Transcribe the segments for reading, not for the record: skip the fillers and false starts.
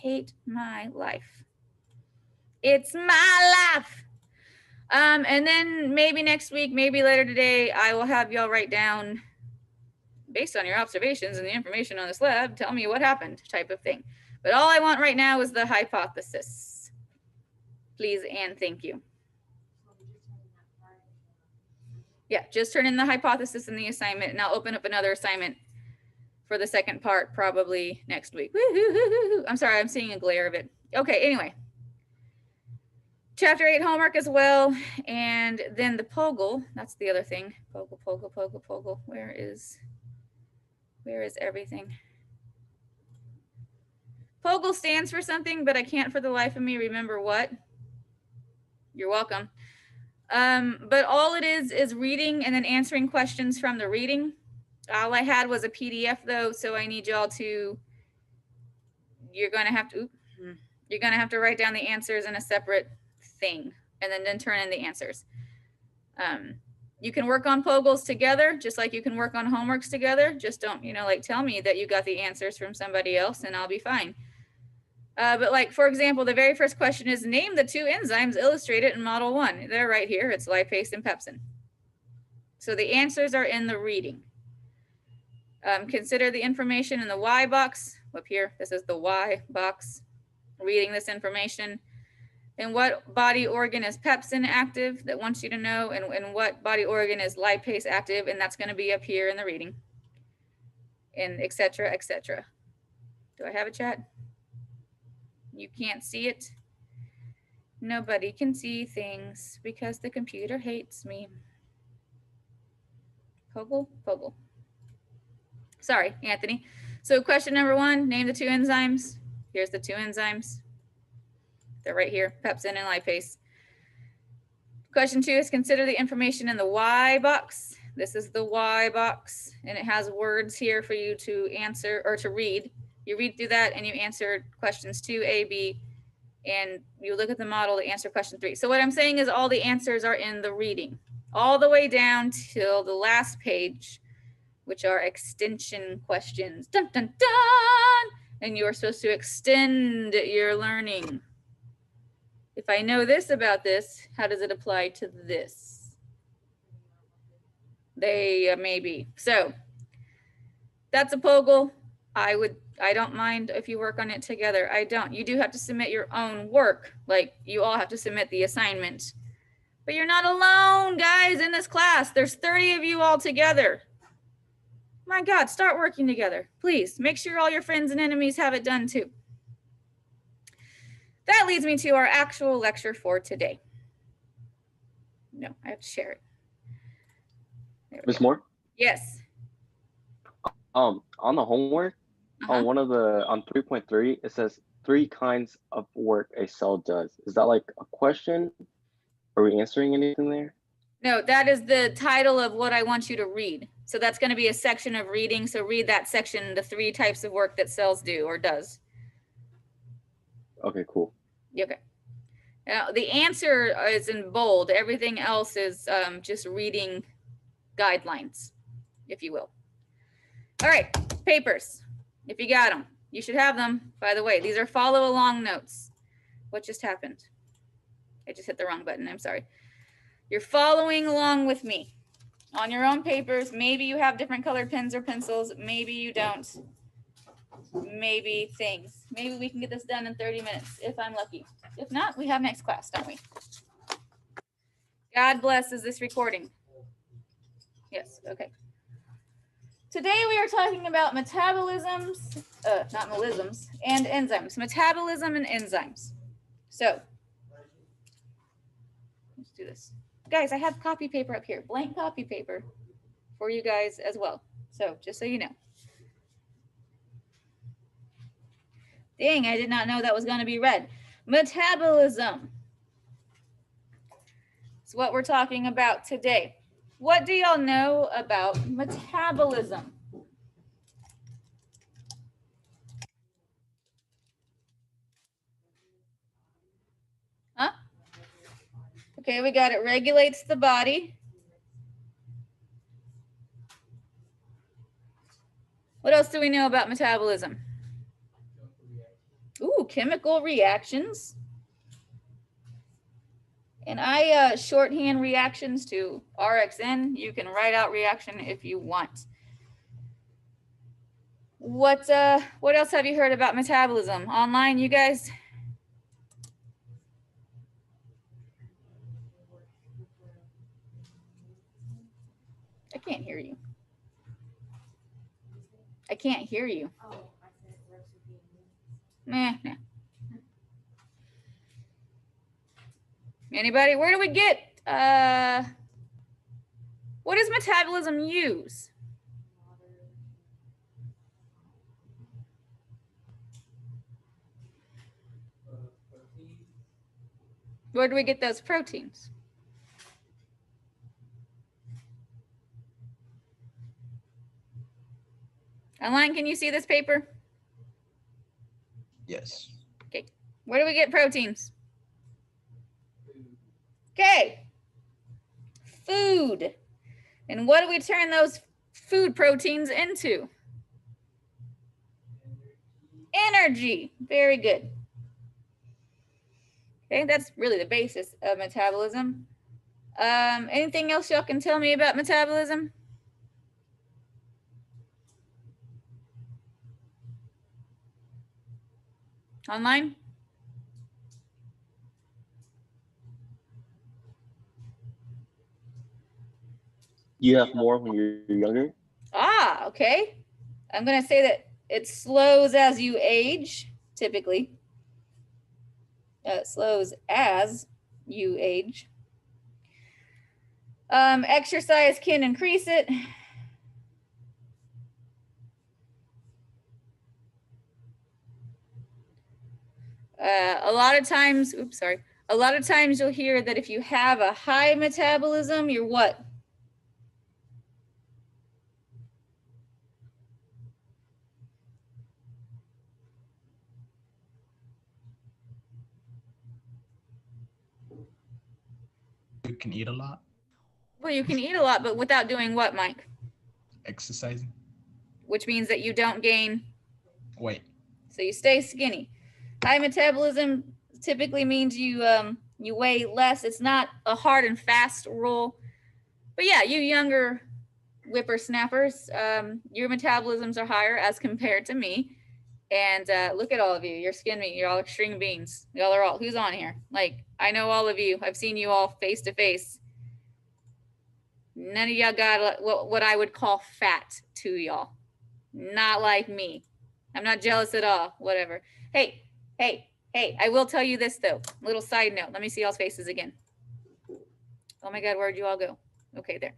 hate my life. It's my life. And then maybe next week, maybe later today, I will have y'all write down, based on your observations and the information on this lab, tell me what happened type of thing. But all I want right now is the hypothesis. Please and thank you. Yeah, just turn in the hypothesis in the assignment, and I'll open up another assignment for the second part probably next week. I'm sorry, I'm seeing a glare of it. Okay, anyway. Chapter 8 homework as well, and then the POGL, that's the other thing. POGL. Where is everything? POGL stands for something, but I can't for the life of me remember what. You're welcome. But all it is reading and then answering questions from the reading. All I had was a PDF though, so I need y'all to, you're gonna have to write down the answers in a separate thing and then turn in the answers. You can work on POGLs together, just like you can work on homeworks together. Just don't, like tell me that you got the answers from somebody else and I'll be fine. But like, for example, the very first question is name the two enzymes illustrated in model 1. They're right here. It's lipase and pepsin. So the answers are in the reading. Consider the information in the Y box. Up here, this is the Y box. Reading this information. In what body organ is pepsin active? That wants you to know. And what body organ is lipase active? And that's going to be up here in the reading. And et cetera, et cetera. Do I have a chat? You can't see it. Nobody can see things because the computer hates me. POGL. Sorry, Anthony. So question number 1, name the two enzymes. Here's the two enzymes. They're right here, pepsin and lipase. Question 2 is consider the information in the Y box. This is the Y box, and it has words here for you to answer or to read. You read through that and you answer questions 2A, B, and you look at the model to answer question 3. So what I'm saying is all the answers are in the reading, all the way down till the last page, which are extension questions. Dun, dun, dun! And you are supposed to extend your learning. If I know this about this, how does it apply to this? They maybe. So that's a POGL. I don't mind if you work on it together. I don't. You do have to submit your own work. Like you all have to submit the assignment. But you're not alone, guys, in this class. There's 30 of you all together. My God, start working together. Please make sure all your friends and enemies have it done too. That leads me to our actual lecture for today. No, I have to share it. Ms. Moore? Yes. On the homework, on one of the, on 3.3, it says 3 kinds of work a cell does. Is that like a question? Are we answering anything there? No, that is the title of what I want you to read. So that's going to be a section of reading. So read that section, the 3 types of work that cells do or does. Okay, cool. Okay. Now, the answer is in bold. Everything else is just reading guidelines, if you will. All right, papers. If you got them, you should have them. By the way, these are follow along notes. What just happened? I just hit the wrong button. I'm sorry. You're following along with me on your own papers. Maybe you have different colored pens or pencils. Maybe you don't. Maybe things. Maybe we can get this done in 30 minutes if I'm lucky. If not, we have next class, don't we? God bless. Is this recording? Yes. Okay. Today we are talking about metabolisms, not melisms, and enzymes. Metabolism and enzymes. So let's do this. Guys, I have copy paper up here, blank copy paper for you guys as well. So just so you know. Dang, I did not know that was going to be read. Metabolism. It's what we're talking about today. What do y'all know about metabolism? Huh? Okay, we got it. Regulates the body. What else do we know about metabolism? Ooh, chemical reactions. And I shorthand reactions to RXN. You can write out reaction if you want. What else have you heard about metabolism? Online, you guys? I can't hear you. I can't hear you. Nah. Anybody? Where do we get? What does metabolism use? Where do we get those proteins? Online, can you see this paper? Yes. Okay. Where do we get proteins? Okay. Food. And what do we turn those food proteins into? Energy. Very good. Okay, that's really the basis of metabolism. Anything else y'all can tell me about metabolism? Online? You have more when you're younger? Ah, okay. I'm going to say that it slows as you age, typically. It slows as you age. Exercise can increase it. A lot of times you'll hear that if you have a high metabolism, you're what? You can eat a lot. Well, you can eat a lot, but without doing what, Mike? Exercising. Which means that you don't gain weight. So you stay skinny. High metabolism typically means you weigh less. It's not a hard and fast rule. But yeah, you younger whippersnappers, your metabolisms are higher as compared to me. And look at all of you. You're skin meat. You're all string beans. Y'all are all, who's on here? Like, I know all of you. I've seen you all face to face. None of y'all got what I would call fat to y'all. Not like me. I'm not jealous at all. Whatever. Hey, I will tell you this though. Little side note. Let me see y'all's faces again. Oh my God, where'd you all go? Okay, there.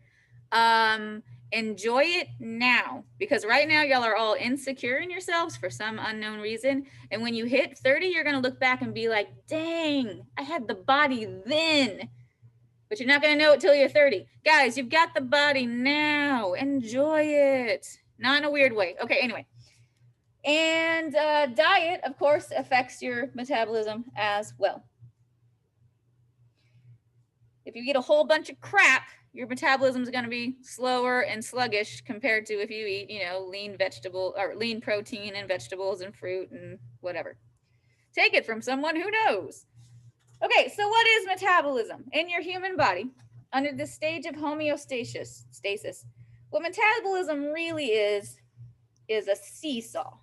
Enjoy it now, because right now y'all are all insecure in yourselves for some unknown reason. And when you hit 30, you're going to look back and be like, dang, I had the body then. But you're not going to know it till you're 30. Guys, you've got the body now. Enjoy it. Not in a weird way. Okay, anyway. And diet, of course, affects your metabolism as well. If you eat a whole bunch of crap, your metabolism is going to be slower and sluggish compared to if you eat, lean vegetable or lean protein and vegetables and fruit and whatever. Take it from someone who knows. Okay, so what is metabolism in your human body under the stage of homeostasis? What metabolism really is a seesaw.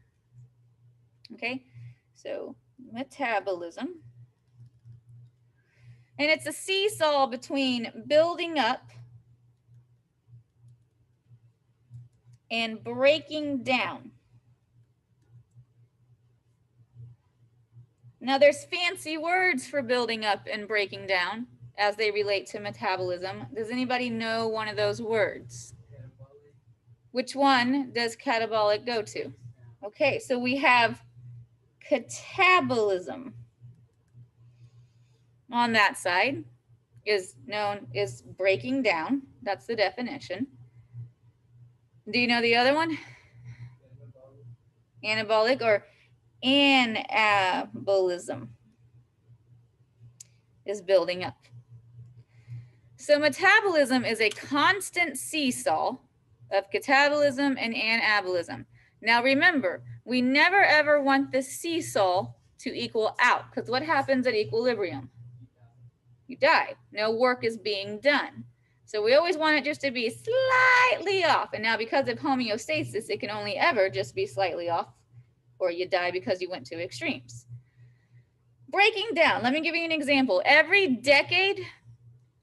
Okay, so metabolism. And it's a seesaw between building up and breaking down. Now, there's fancy words for building up and breaking down as they relate to metabolism. Does anybody know one of those words? Which one does catabolic go to? Okay, so we have catabolism on that side is breaking down. That's the definition. Do you know the other one? Anabolic or anabolism is building up. So metabolism is a constant seesaw of catabolism and anabolism. Now remember, we never ever want the seesaw to equal out. Because what happens at equilibrium? You die. No work is being done. So we always want it just to be slightly off. And now because of homeostasis, it can only ever just be slightly off, or you die because you went to extremes. Breaking down, let me give you an example. Every decade,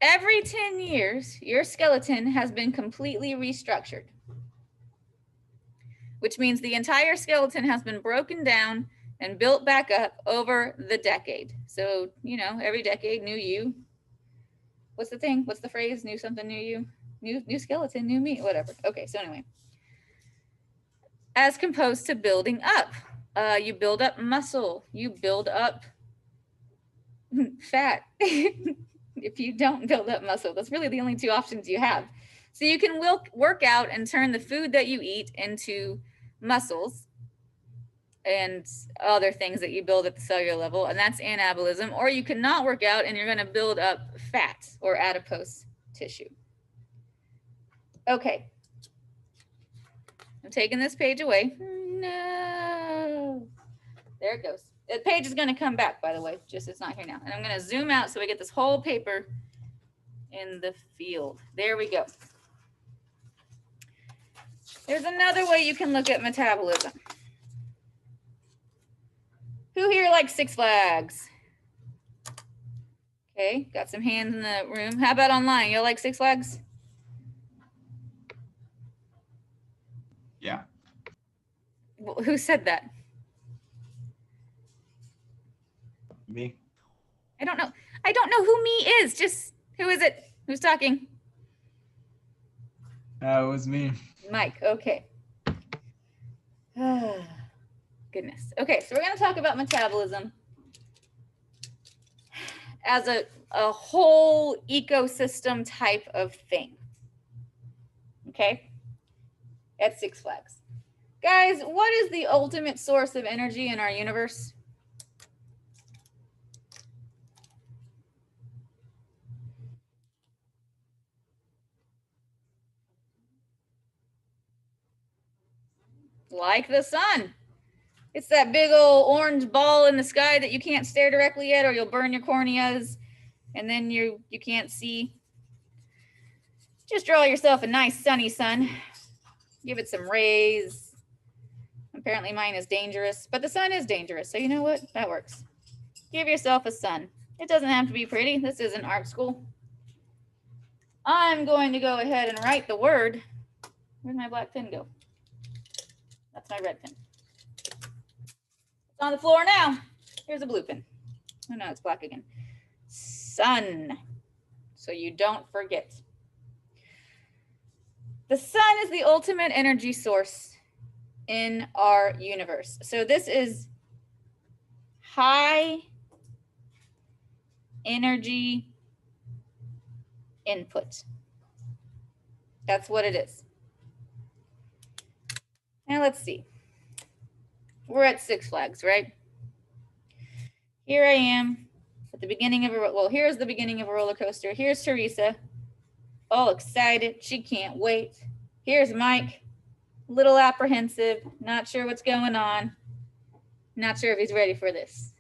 every 10 years, your skeleton has been completely restructured, which means the entire skeleton has been broken down and built back up over the decade. So, you know, every decade, new you. What's the thing? What's the phrase? New something, new you. New skeleton, new me, whatever. Okay, so anyway. As composed to building up. You build up muscle. You build up fat. If you don't build up muscle, that's really the only two options you have. So you can work out and turn the food that you eat into muscles and other things that you build at the cellular level, and that's anabolism. Or you could not work out and you're going to build up fat or adipose tissue. Okay. I'm taking this page away. No. There it goes. The page is going to come back, by the way, just it's not here now. And I'm going to zoom out so we get this whole paper in the field. There we go. There's another way you can look at metabolism. Who here likes Six Flags? Okay, got some hands in the room. How about online? You like Six Flags? Yeah. Well, who said that? Me. I don't know. I don't know who me is. Just who is it? Who's talking? It was me. Mike. Okay. Goodness. Okay, so we're going to talk about metabolism as a whole ecosystem type of thing. Okay? At Six Flags. Guys, what is the ultimate source of energy in our universe? Like the sun. It's that big old orange ball in the sky that you can't stare directly at or you'll burn your corneas and then you can't see. Just draw yourself a nice sunny sun. Give it some rays. Apparently mine is dangerous, but the sun is dangerous. So you know what? That works. Give yourself a sun. It doesn't have to be pretty. This isn't art school. I'm going to go ahead and write the word. Where'd my black pen go? That's my red pen. It's on the floor now. Here's a blue pen. Oh no, it's black again. Sun. So you don't forget. The sun is the ultimate energy source in our universe. So this is high energy input. That's what it is. Now let's see. We're at Six Flags, right? Here I am at the beginning of here's the beginning of a roller coaster. Here's Teresa, all excited. She can't wait. Here's Mike, a little apprehensive, not sure what's going on. Not sure if he's ready for this.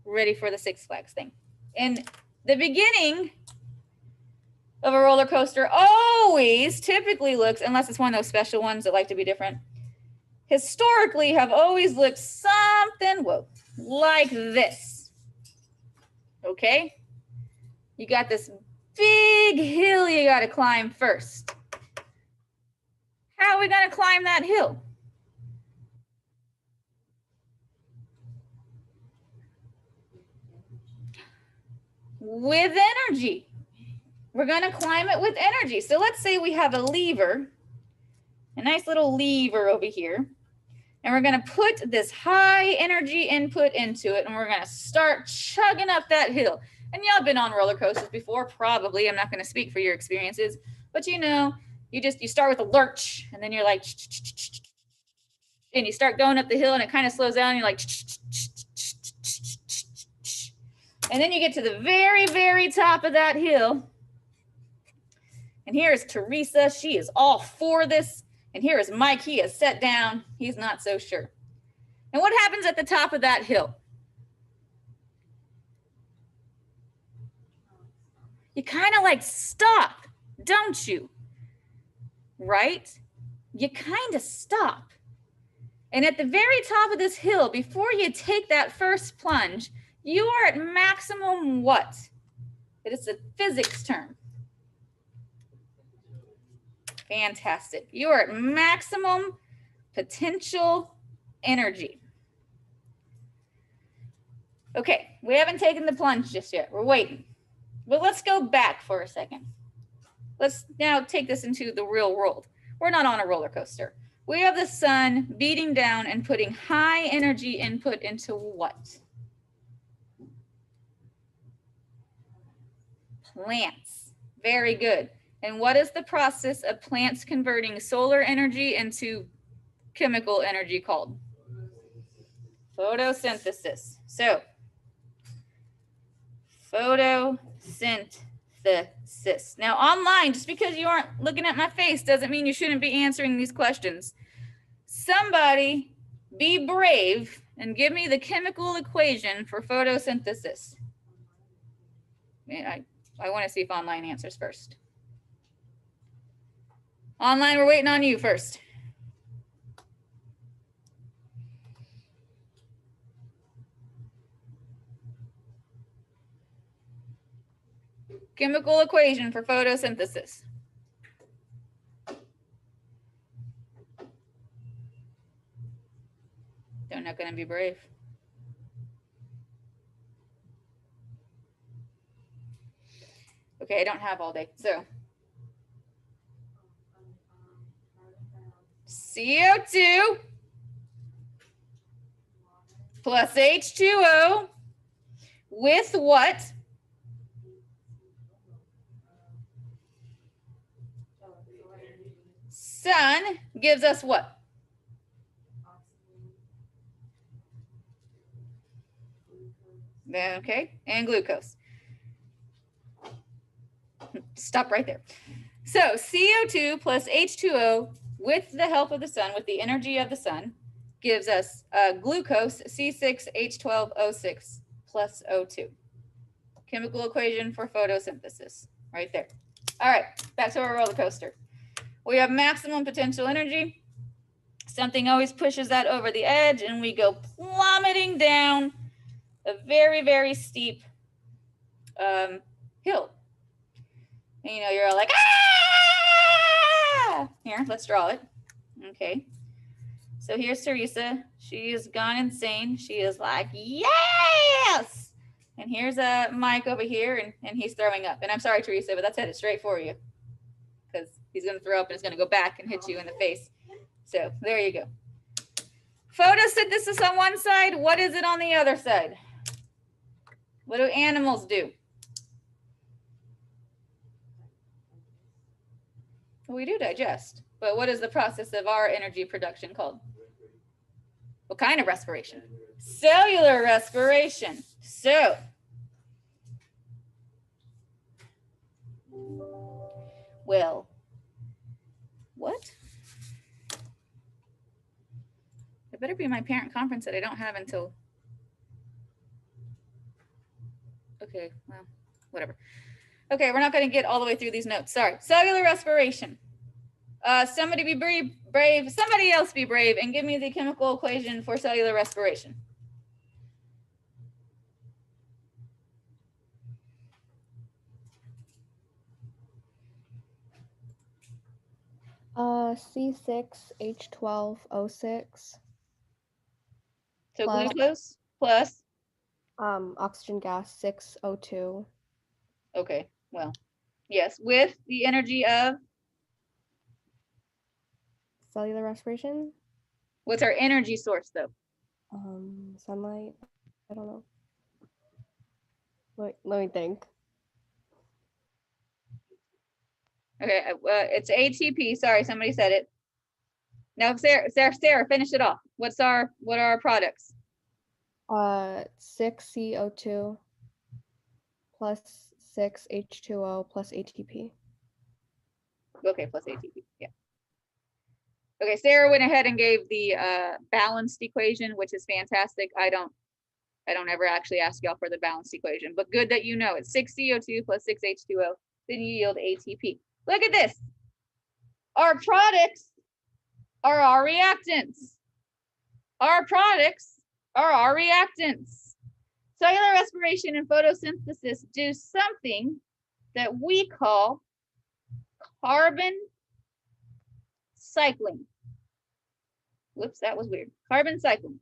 Ready for the Six Flags thing. And the beginning of a roller coaster always typically looks, unless it's one of those special ones that like to be different, historically have always looked something, like this. Okay? You got this big hill you got to climb first. How are we going to climb that hill? With energy. We're going to climb it with energy. So let's say we have a lever, a nice little lever over here, and we're going to put this high energy input into it, and we're going to start chugging up that hill. And y'all been on roller coasters before, probably. I'm not going to speak for your experiences, but you know, you start with a lurch, and then you're like, and you start going up the hill, and it kind of slows down, and you're like, and then you get to the very, very top of that hill. And here is Teresa. She is all for this. And here is Mike. He is set down. He's not so sure. And what happens at the top of that hill? You kind of like stop, don't you? Right? You kind of stop. And at the very top of this hill, before you take that first plunge, you are at maximum what? It is a physics term. Fantastic. You are at maximum potential energy. Okay, we haven't taken the plunge just yet. We're waiting. But let's go back for a second. Let's now take this into the real world. We're not on a roller coaster. We have the sun beating down and putting high energy input into what? Plants. Very good. And what is the process of plants converting solar energy into chemical energy called? Photosynthesis. So, photosynthesis. Now, online, just because you aren't looking at my face doesn't mean you shouldn't be answering these questions. Somebody be brave and give me the chemical equation for photosynthesis. I want to see if online answers first. Online, we're waiting on you first. Chemical equation for photosynthesis. They're not going to be brave. Okay, I don't have all day. So CO2 plus H2O with what? Sun gives us what? Okay, and glucose. Stop right there. So CO2 plus H2O with the help of the sun, with the energy of the sun, gives us glucose, C6H12O6 plus O2. Chemical equation for photosynthesis, right there. All right, back to our roller coaster. We have maximum potential energy. Something always pushes that over the edge and we go plummeting down a very, very steep hill. And, you know, you're all like, ah! Here, let's draw it. Okay. So here's Teresa. She has gone insane. She is like, yes! And here's Mike over here, and he's throwing up. And I'm sorry, Teresa, but that's headed straight for you. Because he's going to throw up and it's going to go back and hit you in the face. So there you go. Photosynthesis on one side. What is it on the other side? What do animals do? Well, we do digest. But what is the process of our energy production called? What kind of respiration? Cellular respiration. So, well, what? It better be my parent conference that I don't have until, okay, well, whatever. Okay, we're not going to get all the way through these notes. Sorry. Cellular respiration. Somebody be brave. Somebody else be brave and give me the chemical equation for cellular respiration. C6H12O6. So Plus- glucose plus, Oxygen gas 6O2. okay, well, yes, with the energy of, Cellular respiration. what's our energy source though? Sunlight. I don't know. Wait, let me think. Okay, it's ATP. Sorry, somebody said it. Now, Sarah, finish it off. What are our products? 6CO2 plus 6H2O plus ATP. Okay, plus ATP. Yeah. Okay, Sarah went ahead and gave the balanced equation, which is fantastic. I don't ever actually ask y'all for the balanced equation, but good that you know it's 6 CO2 plus 6 H2O, then you yield ATP. Look at this. Our products are our reactants. Our products are our reactants. Cellular respiration and photosynthesis do something that we call carbon cycling. Whoops, that was weird. Carbon cycling.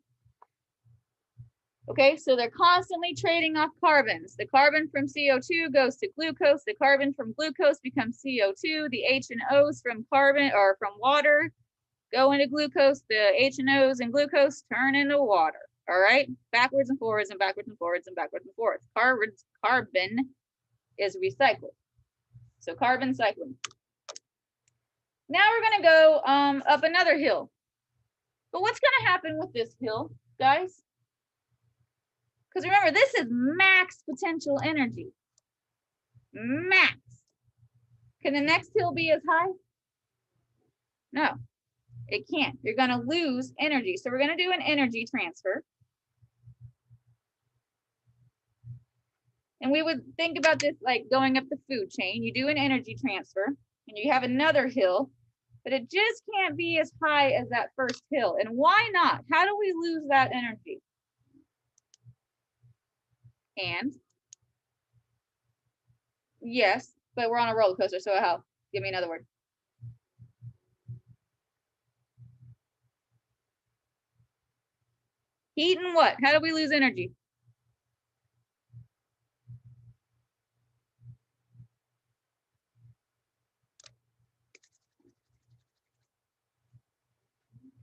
Okay, so they're constantly trading off carbons. The carbon from CO2 goes to glucose. The carbon from glucose becomes CO2. The H and O's from carbon or from water go into glucose. The H and O's and glucose turn into water. All right, backwards and forwards and backwards and forwards and backwards and forwards. Carbon is recycled. So carbon cycling. Now we're gonna go up another hill. But what's gonna happen with this hill, guys? Because remember, this is max potential energy. Max. Can the next hill be as high? No, it can't. You're gonna lose energy. So we're gonna do an energy transfer. And we would think about this like going up the food chain. You do an energy transfer and you have another hill, but it just can't be as high as that first hill. And why not? How do we lose that energy? And yes, but we're on a roller coaster, so how? Give me another word. Heat and what? How do we lose energy?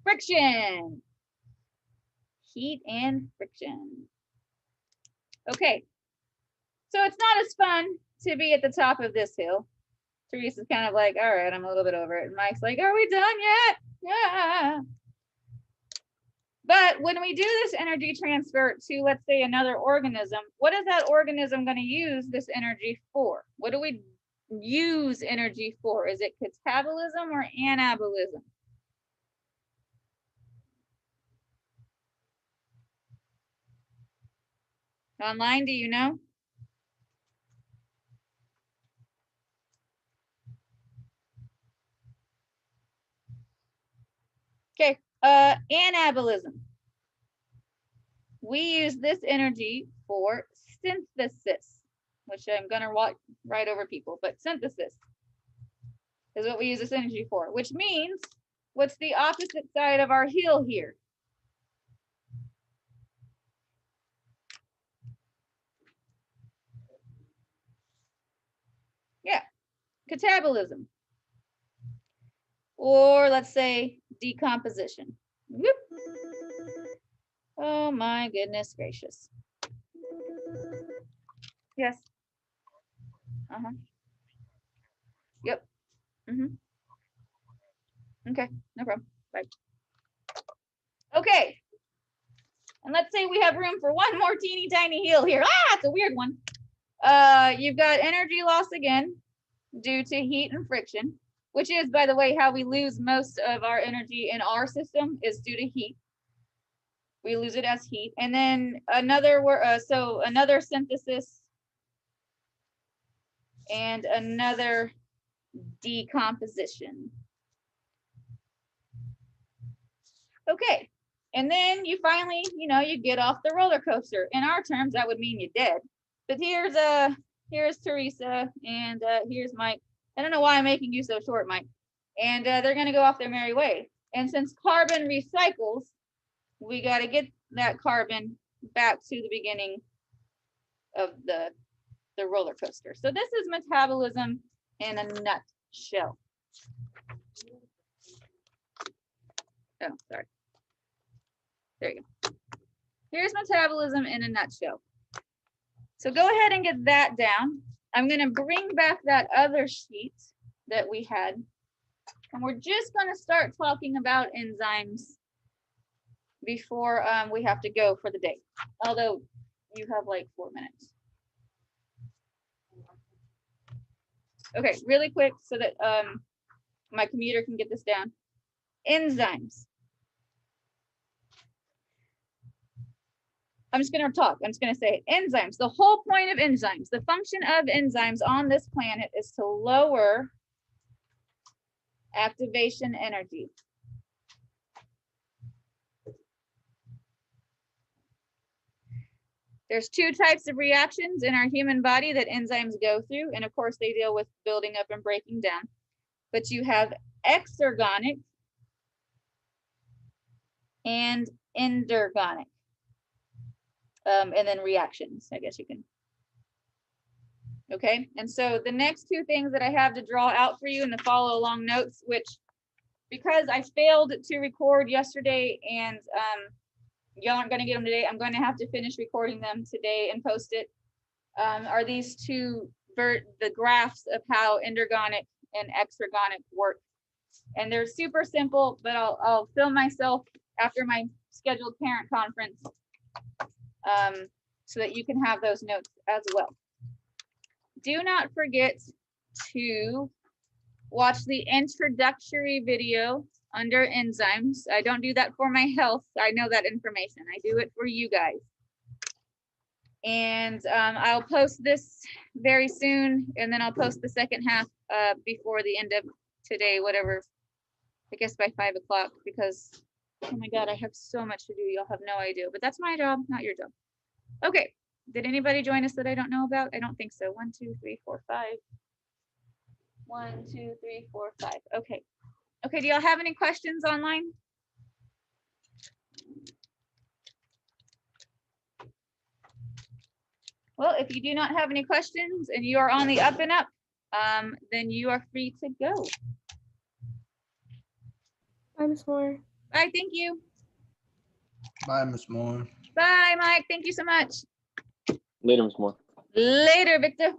Friction. Heat and friction. Okay, so it's not as fun to be at the top of this hill. Teresa's kind of like, all right, I'm a little bit over it. And Mike's like, are we done yet? Yeah. But when we do this energy transfer to, let's say, another organism, what is that organism going to use this energy for? What do we use energy for? Is it catabolism or anabolism? Online, do you know? Okay, anabolism. We use this energy for synthesis, which I'm gonna write over people, but synthesis is what we use this energy for, which means, what's the opposite side of our hill here? Yeah, catabolism. Or let's say decomposition. Whoop. Oh my goodness gracious. Yes. Uh-huh. Yep. Okay, no problem. Bye. Okay. And let's say we have room for one more teeny tiny hill here. Ah, it's a weird one. You've got energy loss again due to heat and friction, which is, by the way, how we lose most of our energy in our system is due to heat. We lose it as heat. And then another synthesis and another decomposition. Okay, and then you finally, you get off the roller coaster. In our terms, that would mean you're dead. But here's Teresa, and here's Mike. I don't know why I'm making you so short, Mike. And they're gonna go off their merry way. And since carbon recycles, we got to get that carbon back to the beginning of the roller coaster. So this is metabolism in a nutshell. Oh, sorry. There you go. Here's metabolism in a nutshell. So go ahead and get that down. I'm going to bring back that other sheet that we had. And we're just going to start talking about enzymes before we have to go for the day. Although you have like 4 minutes. Okay, really quick so that my computer can get this down. enzymes. I'm just going to talk. I'm just going to say enzymes. The whole point of enzymes, the function of enzymes on this planet is to lower activation energy. There's two types of reactions in our human body that enzymes go through. And of course, they deal with building up and breaking down. But you have exergonic and endergonic. And then reactions, I guess you can. Okay, and so the next two things that I have to draw out for you in the follow along notes, which because I failed to record yesterday and y'all aren't going to get them today, I'm going to have to finish recording them today and post it, are these two, the graphs of how endergonic and exergonic work. And they're super simple, but I'll film myself after my scheduled parent conference so that you can have those notes as well. Do not forget to watch the introductory video under enzymes. I don't do that for my health. I know that information. I do it for you guys. And I'll post this very soon, and then I'll post the second half before the end of today, whatever, I guess by 5 o'clock, because, oh my God, I have so much to do. You'll have no idea, but that's my job, not your job. Okay, did anybody join us that I don't know about? I don't think so. 1, 2, 3, 4, 5. 1, 2, 3, 4, 5. Okay. Okay, do y'all have any questions online? Well, if you do not have any questions and you are on the up and up, then you are free to go. Bye, Miss Moore. Bye, thank you. Bye, Miss Moore. Bye, Mike. Thank you so much. Later, Ms. Moore. Later, Victor.